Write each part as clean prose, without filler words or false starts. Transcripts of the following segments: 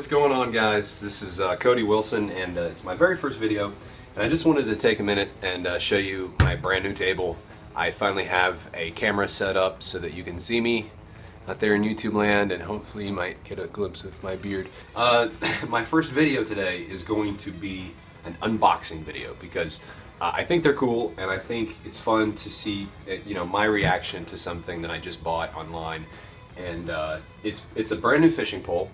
What's going on, guys? This is Cody Wilson, and it's my very first video, and I just wanted to take a minute and show you my brand new table. I finally have a camera set up so that you can see me out there in YouTube land, and hopefully you might get a glimpse of my beard. My first video today is going to be an unboxing video because I think they're cool, and I think it's fun to see my reaction to something that I just bought online. And it's a brand new fishing pole,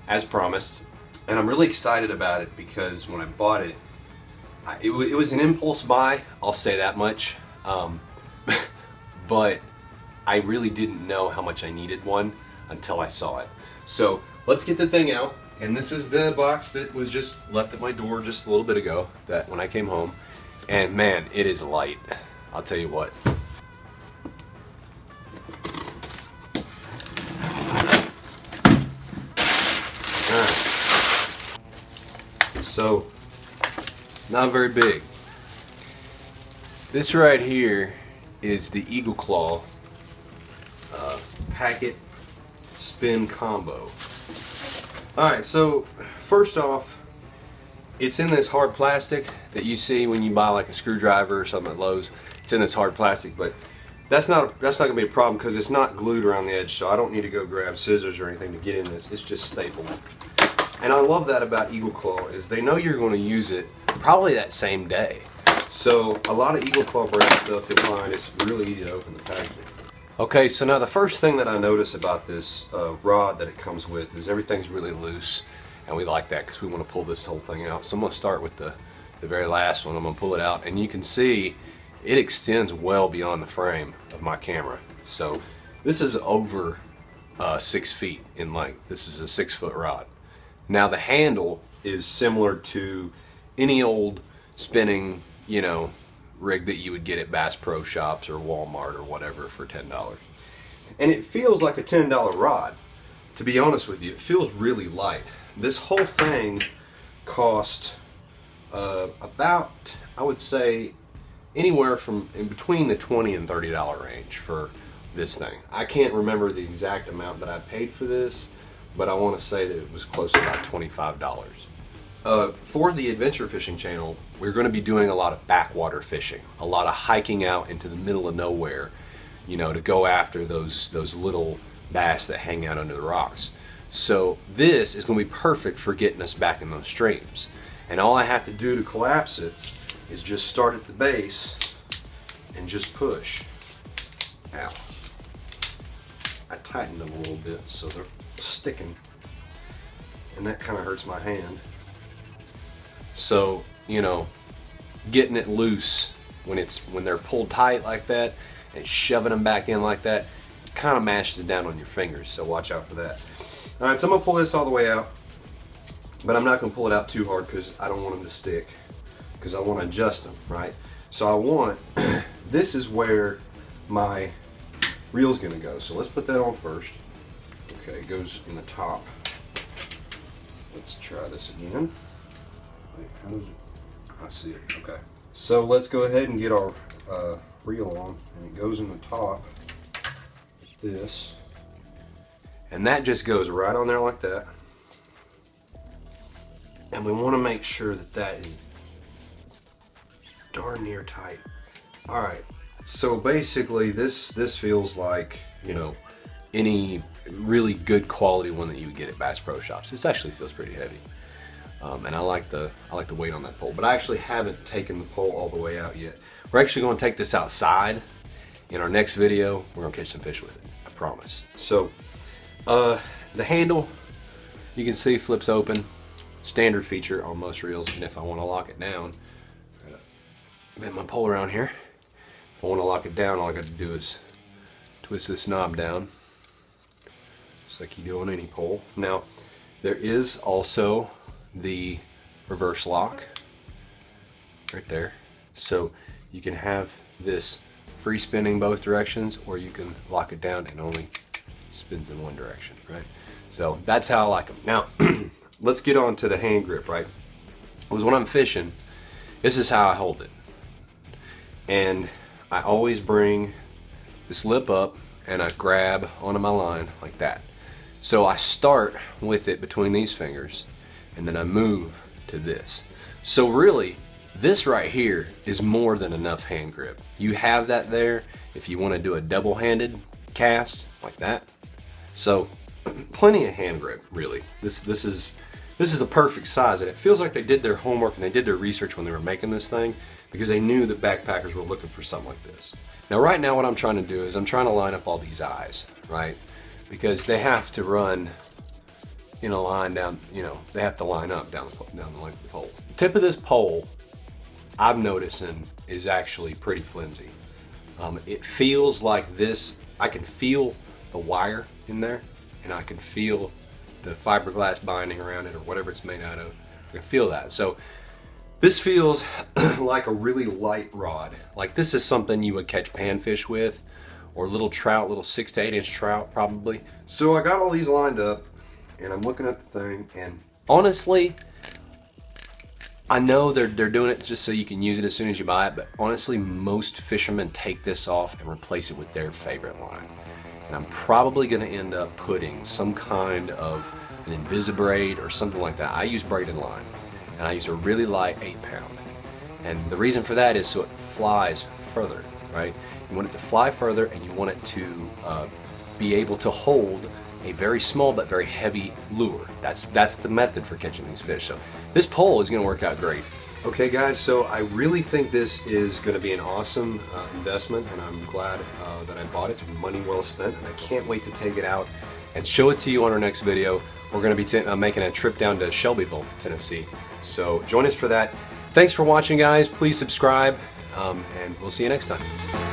as promised, and I'm really excited about it because when I bought it, it was an impulse buy, I'll say that much, but I really didn't know how much I needed one until I saw it. So let's get the thing out, and this is the box that was just left at my door just a little bit ago, that when I came home, and man, it is light, I'll tell you what. So, not very big. This right here is the Eagle Claw packet spin combo. Alright, so first off, it's in this hard plastic that you see when you buy like a screwdriver or something at Lowe's. It's in this hard plastic, but that's not gonna be a problem because it's not glued around the edge, so I don't need to go grab scissors or anything to get in this. It's just stapled. And I love that about Eagle Claw is they know you're going to use it probably that same day. So a lot of Eagle Claw brand stuff you'll find it's really easy to open the packaging. Okay, so now the first thing that I notice about this rod that it comes with is everything's really loose, and we like that because we want to pull this whole thing out. So I'm going to start with the very last one. I'm going to pull it out, and you can see it extends well beyond the frame of my camera. So this is over 6 feet in length. This is a 6-foot rod. Now the handle is similar to any old spinning, rig that you would get at Bass Pro Shops or Walmart or whatever for $10. And it feels like a $10 rod. To be honest with you, it feels really light. This whole thing cost about, I would say, anywhere from in between the $20 and $30 range for this thing. I can't remember the exact amount that I paid for this, but I want to say that it was close to about $25. For the Adventure Fishing channel, we're going to be doing a lot of backwater fishing, a lot of hiking out into the middle of nowhere, to go after those little bass that hang out under the rocks. So this is going to be perfect for getting us back in those streams. And all I have to do to collapse it is just start at the base and just push. Ow. I tightened them a little bit so they're sticking, and that kind of hurts my hand. So getting it loose when they're pulled tight like that and shoving them back in like that kind of mashes it down on your fingers, so watch out for that. Alright, so I'm gonna pull this all the way out, but I'm not gonna pull it out too hard because I don't want them to stick, because I want to adjust them, right? So I want this is where my reel's gonna go, so let's put that on first. Okay, it goes in the top. Let's try this again. Wait, how does it? I see it. Okay. So let's go ahead and get our reel on, and it goes in the top. Like this, and that just goes right on there like that. And we want to make sure that that is darn near tight. All right. So basically, this feels like any really good quality one that you would get at Bass Pro Shops. This actually feels pretty heavy, and I like the weight on that pole. But I actually haven't taken the pole all the way out yet. We're actually going to take this outside. In our next video, we're going to catch some fish with it. I promise. So the handle, you can see, flips open. Standard feature on most reels. And if I want to lock it down, bend my pole around here. If I want to lock it down, all I got to do is twist this knob down, just like you do on any pole. Now, there is also the reverse lock right there, so you can have this free spinning both directions, or you can lock it down and only spins in one direction, right? So that's how I like them. Now, let's get on to the hand grip, right? Because when I'm fishing, this is how I hold it, and I always bring this lip up and I grab onto my line like that. So I start with it between these fingers and then I move to this. So really, this right here is more than enough hand grip. You have that there if you want to do a double-handed cast like that. So plenty of hand grip, really. This is a perfect size, and it feels like they did their homework and they did their research when they were making this thing, because they knew that backpackers were looking for something like this. Now right now what I'm trying to do is I'm trying to line up all these eyes, right? Because they have to run in a line down, they have to line up down the length of the pole. The tip of this pole, I'm noticing, is actually pretty flimsy. It feels like this, I can feel the wire in there, and I can feel the fiberglass binding around it or whatever it's made out of. I can feel that. So this feels like a really light rod. Like this is something you would catch panfish with, or little trout, little 6 to 8 inch trout probably. So I got all these lined up and I'm looking at the thing, and honestly, I know they're doing it just so you can use it as soon as you buy it, but honestly most fishermen take this off and replace it with their favorite line. And I'm probably going to end up putting some kind of an Invisibraid or something like that. I use braided line, and I use a really light 8-pound. And the reason for that is so it flies further, right? You want it to fly further, and you want it to be able to hold a very small but very heavy lure. That's the method for catching these fish. So this pole is going to work out great. Okay guys, so I really think this is going to be an awesome investment, and I'm glad that I bought it. It's money well spent, and I can't wait to take it out and show it to you on our next video. We're going to be making a trip down to Shelbyville, Tennessee. So join us for that. Thanks for watching guys, please subscribe, and we'll see you next time.